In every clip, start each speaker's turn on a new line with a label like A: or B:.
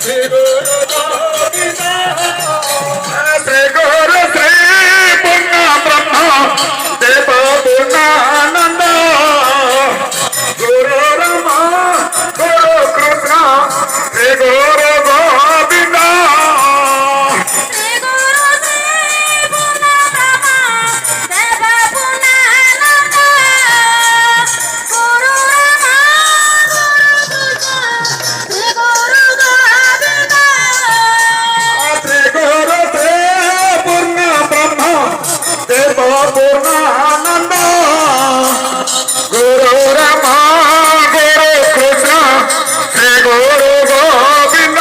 A: ಶ್ರೀ ಗುರು ಗೋವಿಂದ
B: ಶ್ರೀ ಗುರು ಶ್ರೀ ಪೂರ್ಣ ಬ್ರಹ್ಮ ದೇವ ಪೂರ್ಣಾನಂದ ಗುರು ರಮ ಗುರು ಕೃಷ್ಣ ಶ್ರೀ ಗುರು ಗೋವಿಂದ ಪೂರ್ಣಾನಂದ ಗುರು ರಮ ಗುರು ಕೃಷ್ಣ ಶ್ರೀ ಗುರು ಗೋವಿಂದ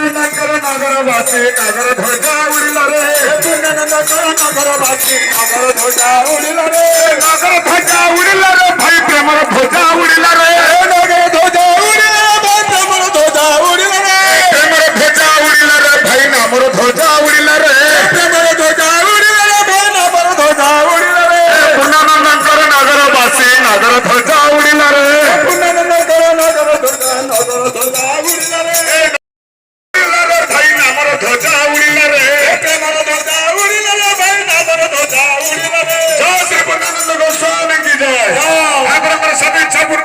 B: ನಗರವಾಸಿ ನಗರ ಧ್ವಜ ಉಳಿಲರೆ ನಗರವಾಸಿ ನಗರ ಧ್ವಜ ಉಳಿಲರೆ ನಗರ ಧ್ವಜ ಉಳಿಲರೆ ಭೈ ಪ್ರೇಮರ ಧ್ವಜ ಉಳಿಲರೆ ನಗರ ಧ್ವಜ ಉಳಿಲರೆ ಭೈ ಪ್ರೇಮರ ಧ್ವಜ ಉಳಿಲರೆ ಪ್ರೇಮರ ಧ್ವಜ ಉಳಿಲರೆ ಭೈ ನಾಮರ ಧ್ವಜ ಉಳಿಲರೆ ಪ್ರೇಮರ ಧ್ವಜ ಉಳಿಲರೆ ಭೈ ನಾಮರ ಧ್ವಜ ಉಳಿಲರೆ ಪುಣ್ಯಾನಂದಕರ ನಗರವಾಸಿ ನಗರ ಧ್ವಜ ಉಳಿಲರೆ ಪುಣ್ಯಾನಂದಕರ ನಗರ ಧ್ವಜ ಉಳಿಲರೆ ಧ್ವಜ ಉಳಿಲರೆ ಪ್ರೇಮರ ಧ್ವಜ ಉಳಿಲರೆ ಭೈ ನಾಮರ ಧ್ವಜ ಉಳಿಲರೆ ಜಯ ಶ್ರೀ ಪೂರ್ಣಾನಂದ ಗೋಸ್ವಾಮಿ ಕಿ ಜಯ. ಸಭೆ ಛಾಪುರ